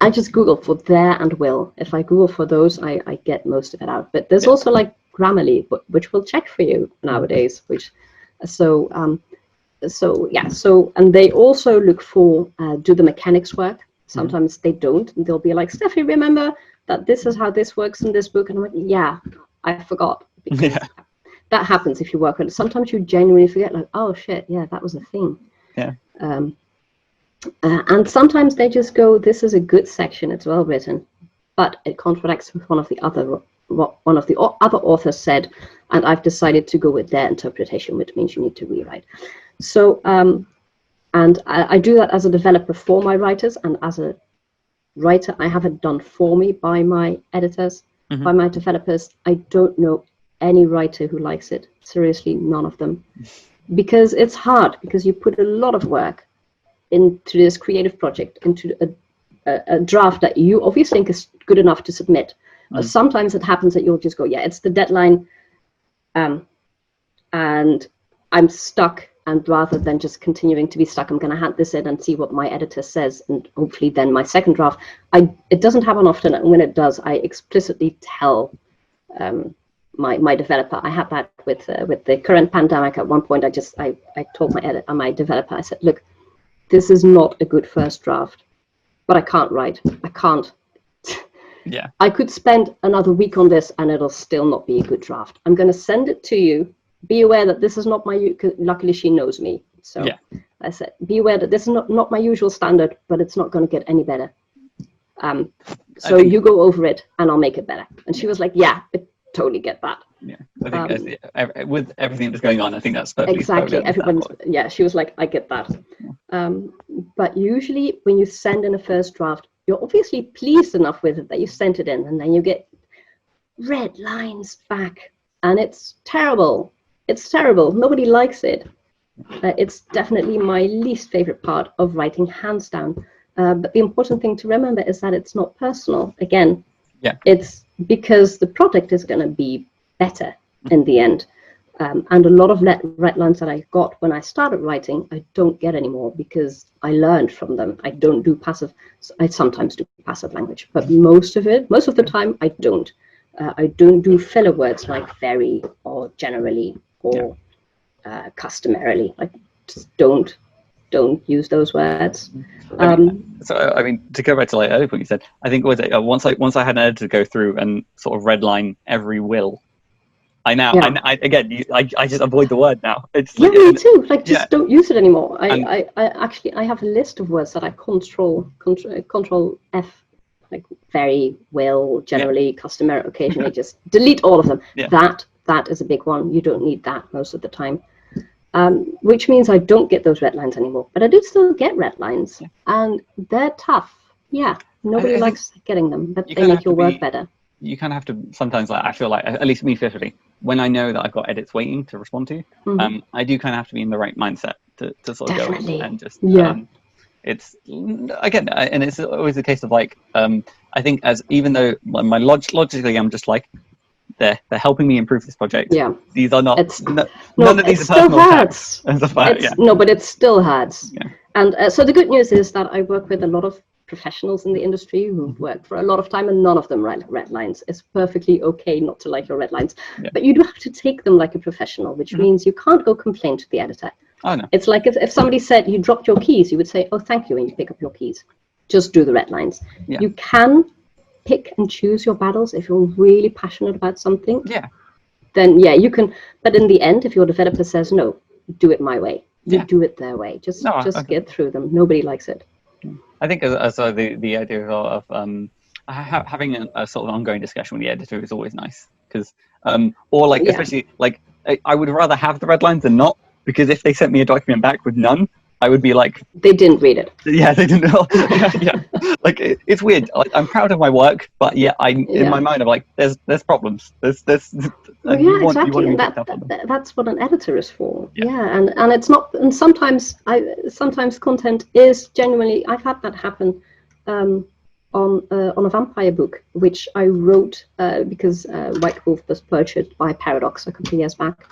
I just Google for there and will. If I Google for those, I get most of it out. But there's also like Grammarly, which will check for you nowadays. And they also look for do the mechanics work. Sometimes they don't. And they'll be like, Steffi, remember that this is how this works in this book? And I'm like, I forgot. That happens if you work on it. Sometimes you genuinely forget, like, oh shit, that was a thing. Yeah. And sometimes they just go, this is a good section, it's well written, but it contradicts with what one of the other authors said, and I've decided to go with their interpretation, which means you need to rewrite. So, and I do that as a developer for my writers, and as a writer, I have it done for me by my editors, by my developers. I don't know any writer who likes it. Seriously, none of them. Because it's hard, because you put a lot of work into this creative project, into a draft that you obviously think is good enough to submit. Sometimes it happens that you'll just go, yeah, it's the deadline, and I'm stuck. And rather than just continuing to be stuck, I'm going to hand this in and see what my editor says, and hopefully then my second draft. It doesn't happen often, and when it does, I explicitly tell my developer. I had that with the current pandemic. At one point, I told my developer, I said, look, this is not a good first draft, but I can't write. I can't. Yeah. I could spend another week on this, and it'll still not be a good draft. I'm going to send it to you. Be aware that this is not my, luckily she knows me. So yeah. I said, be aware that this is not my usual standard, but it's not going to get any better. So you go over it and I'll make it better. And she was like, yeah, I totally get that. Yeah, I think with everything that's going on, I think that's perfectly exactly. Everyone's, yeah, she was like, I get that. Yeah. But usually when you send in a first draft, you're obviously pleased enough with it that you sent it in, and then you get red lines back, and it's terrible. It's terrible. Nobody likes it. It's definitely my least favorite part of writing, hands down. But the important thing to remember is that it's not personal. Again, it's because the product is going to be better in the end. And a lot of red lines that I got when I started writing, I don't get anymore because I learned from them. I don't do passive. I sometimes do passive language, but most of the time, I don't. I don't do filler words like very or generally or customarily. I just don't use those words. So I mean, to go back to like earlier point you said, I think was it once I had an editor go through and sort of redline every will. I just avoid the word now. It's like, me too. Like, just don't use it anymore. I actually have a list of words that I control F, like very, will, generally, customary, occasionally. Just delete all of them. That is a big one. You don't need that most of the time. Which means I don't get those red lines anymore. But I do still get red lines, and they're tough. Yeah, nobody likes getting them, but they make your work better. You kind of have to sometimes, like, I feel like, at least me personally, when I know that I've got edits waiting to respond to, I do kind of have to be in the right mindset to sort of go in and just, it's, again, and it's always a case of like, I think even though my logically, I'm just like, they're helping me improve this project. Yeah. These are not, none of these are personal attacks. No, but it still hurts. Yeah. And so the good news is that I work with a lot of professionals in the industry who've worked for a lot of time, and none of them write red lines. It's perfectly okay not to like your red lines, but you do have to take them like a professional, which means you can't go complain to the editor. Oh, no. It's like if somebody said you dropped your keys, you would say, oh, thank you, and you pick up your keys. Just do the red lines. Yeah. You can pick and choose your battles if you're really passionate about something. Yeah. Then you can. But in the end, if your developer says no, do it my way. You do it their way. Just get through them. Nobody likes it. I think the idea of having a sort of ongoing discussion with the editor is always nice, because especially like I would rather have the red lines than not, because if they sent me a document back with none, I would be like, they didn't read it. Yeah, they didn't know. Like it's weird. Like, I'm proud of my work, but in my mind I'm like, there's problems. Exactly. That's what an editor is for. Yeah, and it's not. And sometimes content is genuinely. I've had that happen on a vampire book, which I wrote because White Wolf was purchased by Paradox a couple of years back,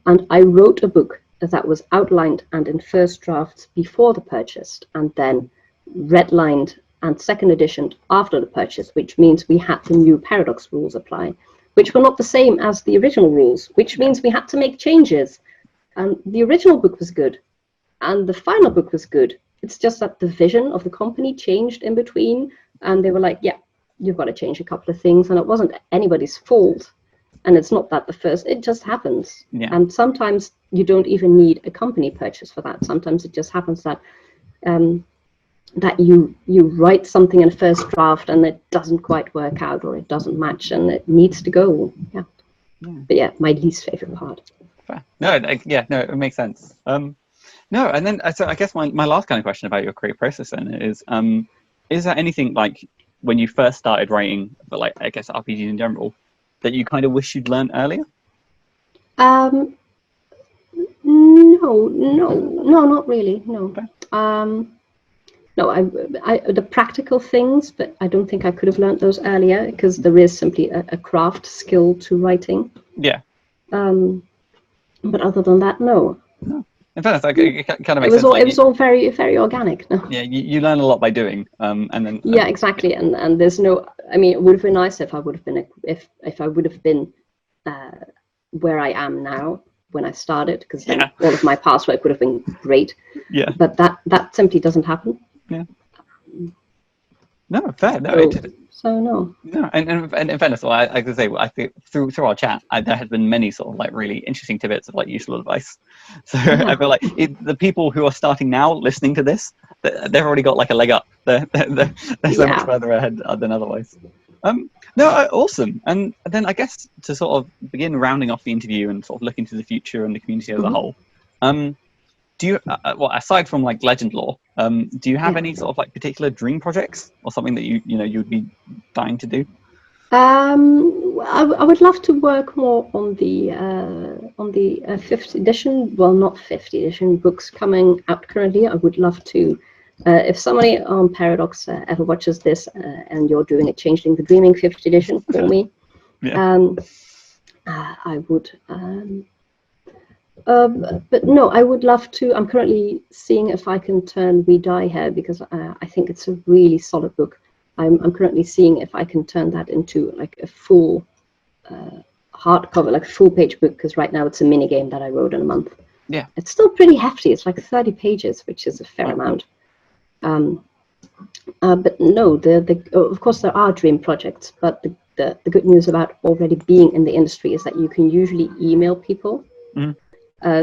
and I wrote a book that was outlined and in first drafts before the purchase, and then redlined and second edition after the purchase, which means we had the new Paradox rules apply, which were not the same as the original rules, which means we had to make changes. And the original book was good, and the final book was good. It's just that the vision of the company changed in between, and they were like, yeah, you've got to change a couple of things, and it wasn't anybody's fault. And it's not that the first, it just happens. Yeah. And sometimes you don't even need a company purchase for that. Sometimes it just happens that that you write something in a first draft and it doesn't quite work out, or it doesn't match and it needs to go. Yeah. But yeah, my least favorite part. Fair. No, no, it makes sense. No, and then so I guess my last kind of question about your creative process then is there anything like when you first started writing, but like I guess RPGs in general, that you kind of wish you'd learned earlier? No, not really. No. No, I the practical things, but I don't think I could have learned those earlier because there is simply a craft skill to writing. Yeah. But other than that, no. No. In fairness, it kind of makes sense. It was all very, very organic. No. Yeah, you learn a lot by doing, and then. Yeah, exactly, and there's no. I mean, it would have been nice if I would have been if I would have been where I am now when I started, because then all of my past work would have been great. Yeah. But that simply doesn't happen. Yeah. No, fair. No. So no. No, and in fairness, well, I could say, I think through our chat, there has been many sort of like really interesting tidbits of like useful advice. So I feel like the people who are starting now listening to this, they've already got like a leg up. They're so much further ahead than otherwise. No, awesome. And then I guess to sort of begin rounding off the interview and sort of look into the future and the community as a whole, do you, well, aside from like Legend Lore, do you have any sort of like particular dream projects or something that you'd be dying to do? I would love to work more on the 5th edition. Well, not 5th edition books coming out currently. I would love to. If somebody on Paradox ever watches this and you're doing a Changeling the Dreaming 5th edition for me, I would. But no, I would love to. I'm currently seeing if I can turn We Die Here, because I think it's a really solid book. I'm currently seeing if I can turn that into like a full hardcover, like a full page book, because right now it's a mini game that I wrote in a month. Yeah. It's still pretty hefty. It's like 30 pages, which is a fair amount. But no, of course there are dream projects, but the good news about already being in the industry is that you can usually email people.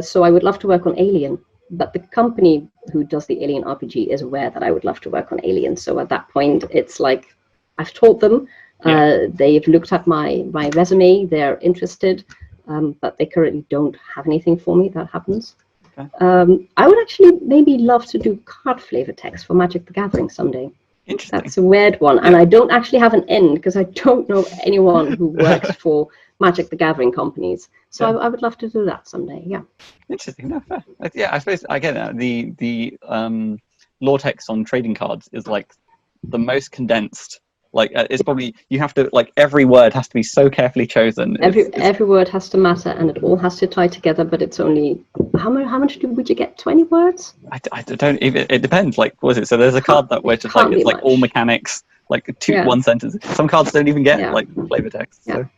So I would love to work on Alien, but the company who does the Alien RPG is aware that I would love to work on Alien. So at that point, it's like I've told them, they've looked at my resume, they're interested, but they currently don't have anything for me. That happens. Okay. I would actually maybe love to do card flavor text for Magic the Gathering someday. Interesting. That's a weird one, and I don't actually have an end because I don't know anyone who works for Magic the Gathering companies. So I would love to do that someday. Yeah. Interesting. No, fair. Yeah, I suppose I get it. The lore text on trading cards is like the most condensed. Like it's probably you have to like every word has to be so carefully chosen. Every word has to matter, and it all has to tie together. But it's only how much would you get? 20 words? I don't even. It depends. Like, what is it? So there's a card that where just like it's like all mechanics, like one sentence. Some cards don't even get like flavor text. Yeah. So.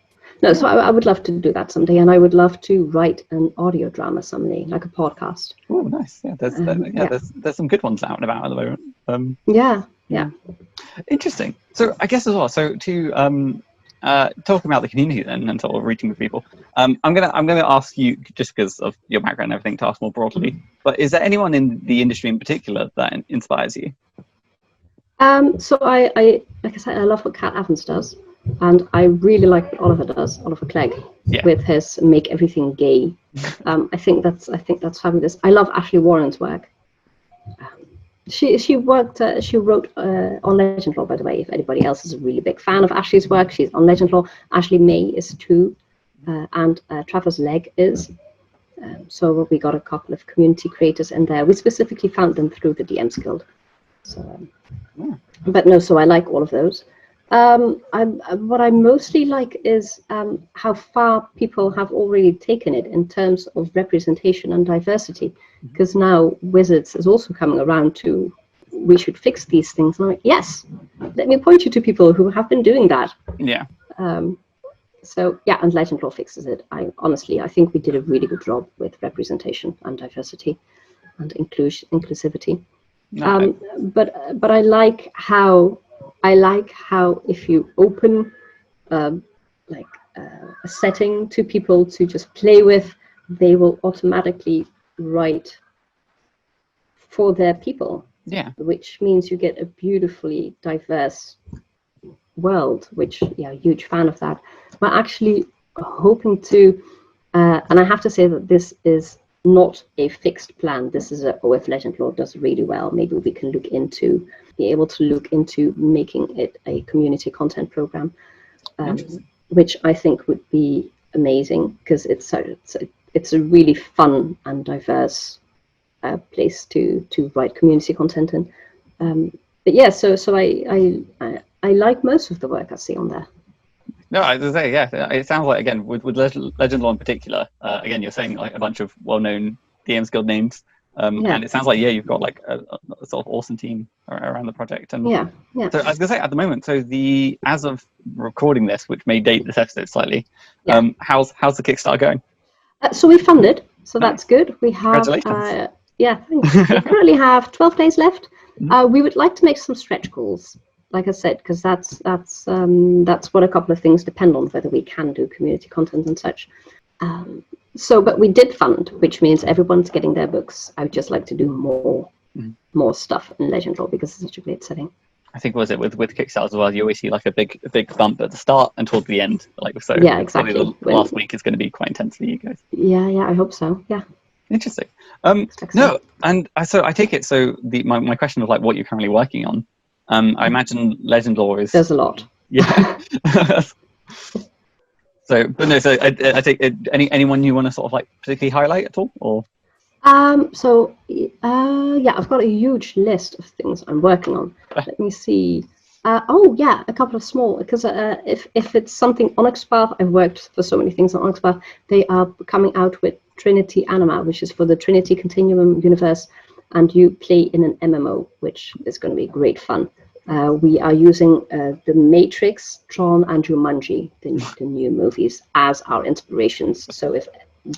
No, so I would love to do that someday, and I would love to write an audio drama someday, like a podcast. Oh, nice! Yeah, there's some good ones out and about at the moment. Yeah. Interesting. So I guess as well. So to talk about the community then and sort of reaching with people, I'm gonna ask you, just because of your background and everything, to ask more broadly. But is there anyone in the industry in particular that inspires you? So I like I said, I love what Kat Evans does. And I really like what Oliver does, Oliver Clegg, with his make everything gay. I think that's fabulous. I love Ashley Warren's work. She wrote on Legend Lore, by the way. If anybody else is a really big fan of Ashley's work, she's on Legend Lore. Ashley May is too, and Travis Legg is. So we got a couple of community creators in there. We specifically found them through the DMsGuild. So, but no, so I like all of those. What I mostly like is how far people have already taken it in terms of representation and diversity, because now Wizards is also coming around to we should fix these things. And I'm like, yes, let me point you to people who have been doing that. Yeah. So yeah, and Legend Lore fixes it. I think we did a really good job with representation and diversity and inclusivity. No. But I like how if you open a setting to people to just play with, they will automatically write for their people. Yeah. Which means you get a beautifully diverse world, which, yeah, huge fan of that. We're actually hoping to, and I have to say that this is not a fixed plan. This is if Legend Lore does really well, maybe we can be able to look into making it a community content program, which I think would be amazing, because it's a really fun and diverse place to write community content in. But yeah, so I like most of the work I see on there. No, I was going to say, yeah, it sounds like, again, with Legend Lore in particular, again, you're saying like a bunch of well-known DMsGuild names, and it sounds like, yeah, you've got like a sort of awesome team around the project. And yeah. So I was going to say, at the moment, so as of recording this, which may date this episode slightly, how's the Kickstarter going? So we funded, so that's good. We have, congratulations. Yeah, thanks. We currently have 12 days left. We would like to make some stretch goals, like I said, because that's what a couple of things depend on, whether we can do community content and such. But we did fund, which means everyone's getting their books. I would just like to do more stuff in Legend Lore, because it's such a great setting. I think with Kickstarter as well, you always see like a big bump at the start and towards the end. So yeah, exactly. The last week is going to be quite intense for you guys. Yeah, I hope so. Yeah. Interesting. No, and so I take it. So my question of like what you're currently working on. I imagine Legend Lore is. There's a lot. Yeah. So I take it, anyone you want to sort of like particularly highlight at all, or? Yeah, I've got a huge list of things I'm working on. Let me see. A couple of small, because if it's something Onyx Path, I've worked for so many things on Onyx Path. They are coming out with Trinity Anima, which is for the Trinity Continuum universe, and you play in an MMO, which is going to be great fun. We are using The Matrix, Tron, and Jumanji, the new movies, as our inspirations. So if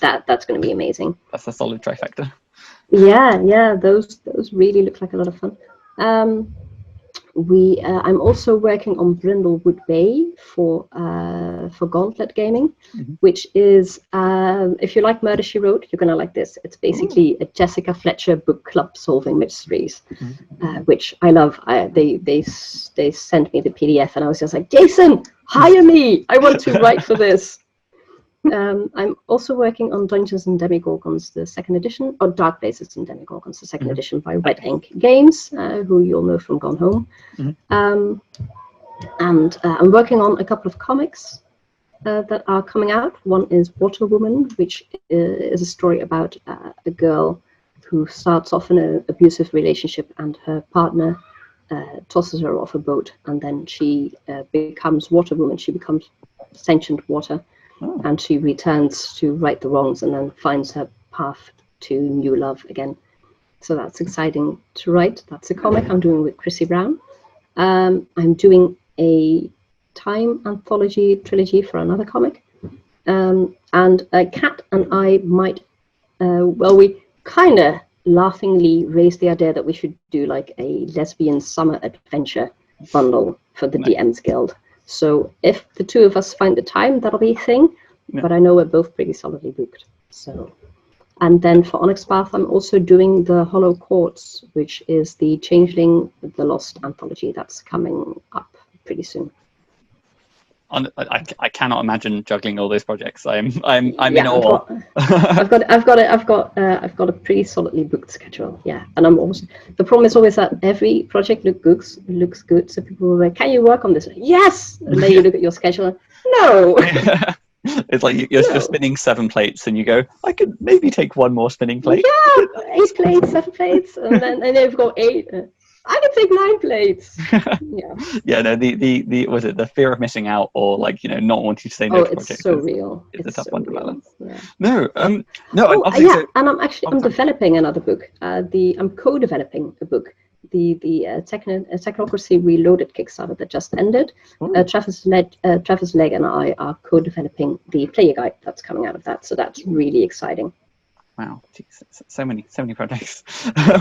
that's going to be amazing. That's a solid trifecta. Yeah, those really look like a lot of fun. I'm also working on Brindlewood Bay for Gauntlet Gaming, which is, if you like Murder, She Wrote, you're gonna like this. It's basically a Jessica Fletcher book club solving mysteries, which I love. They sent me the PDF, and I was just like, Jason, hire me! I want to write for this. I'm also working on Dungeons and Demigorgons, the second edition, or Dark Places and Demigorgons, the second edition by Red Ink Games, who you'll know from Gone Home. And I'm working on a couple of comics that are coming out. One is Water Woman, which is a story about a girl who starts off in an abusive relationship, and her partner tosses her off a boat, and then she becomes Water Woman. She becomes sentient water. And she returns to right the wrongs, and then finds her path to new love again. So that's exciting to write. That's a comic I'm doing with Chrissy Brown. I'm doing a time anthology trilogy for another comic. And Kat and I might, we kind of laughingly raised the idea that we should do like a lesbian summer adventure bundle for the DMsGuild. So if the two of us find the time, that'll be a thing. Yeah. But I know we're both pretty solidly booked. So, and then for Onyx Path, I'm also doing the Hollow Quartz, which is the Changeling, the Lost anthology that's coming up pretty soon. I cannot imagine juggling all those projects. I'm in awe. I've got a pretty solidly booked schedule. Yeah, and I'm also, the problem is always that every project looks good. So people are like, "Can you work on this?" Yes, and then you look at your schedule. No. It's like you're spinning 7 plates, and you go, "I could maybe take one more spinning plate." Yeah, 8 plates, 7 plates, and then you've got 8. I can take 9 plates. Yeah. No, the was it the fear of missing out, or like not wanting to say no to projects? It's so real. It's a tough one to balance. Yeah. No. And I'm developing another book. I'm co-developing a book. The Technocracy Reloaded Kickstarter that just ended. Travis Legg and I are co-developing the player guide that's coming out of that. So that's really exciting. Wow, jeez, so many projects.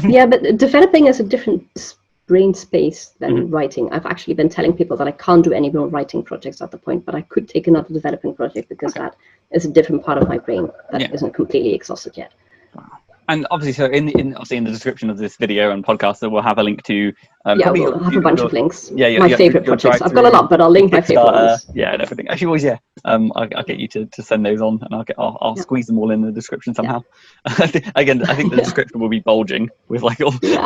Yeah, but developing is a different brain space than writing. I've actually been telling people that I can't do any more writing projects at the point, but I could take another developing project because that is a different part of my brain that isn't completely exhausted yet. Wow. And obviously, so obviously in the description of this video and podcast, so we'll have a link to. We'll have a bunch of links. Yeah, my favorite projects. I've got a lot, but I'll link my favorite ones. Yeah, and everything. Actually, always I'll get you to send those on, and I'll squeeze them all in the description somehow. Again, I think the description will be bulging with like all these.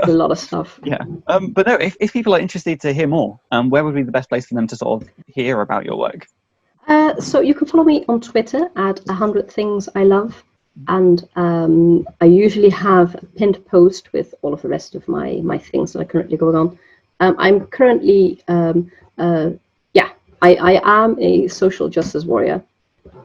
A lot of stuff. Yeah. But no, if people are interested to hear more, where would be the best place for them to sort of hear about your work? So you can follow me on Twitter at 100 Things I Love. And I usually have a pinned post with all of the rest of my things that are currently going on. I'm currently, I am a social justice warrior.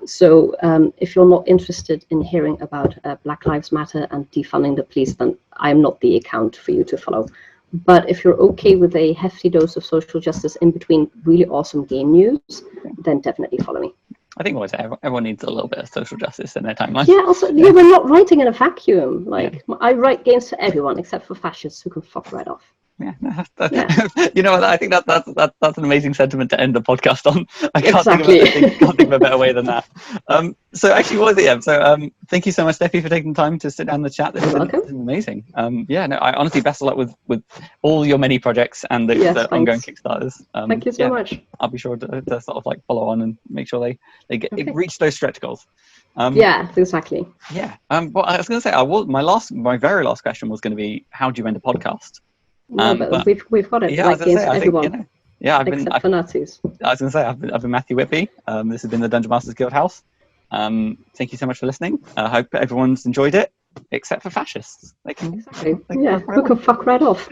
So if you're not interested in hearing about Black Lives Matter and defunding the police, then I'm not the account for you to follow. But if you're okay with a hefty dose of social justice in between really awesome game news, then definitely follow me. I think everyone needs a little bit of social justice in their timeline. Yeah, also, we're not writing in a vacuum. I write games for everyone except for fascists who can fuck right off. Yeah, you know what? I think that's an amazing sentiment to end the podcast on. I can't think of a better way than that. So actually, what was it? So thank you so much, Steffi, for taking the time to sit down and the chat. This has been amazing. I honestly, best of luck with all your many projects and the ongoing Kickstarters. Thank you so much. I'll be sure to sort of like follow on and make sure they reach those stretch goals. Exactly. Yeah. Well, I was going to say, my very last question was going to be, how do you end a podcast? But we've got it. Yeah, for everyone. Except for Nazis. I was going to say, I've been Matthew Whitby. This has been the Dungeon Masters Guild House. Thank you so much for listening. I hope everyone's enjoyed it, except for fascists. Who can fuck right off.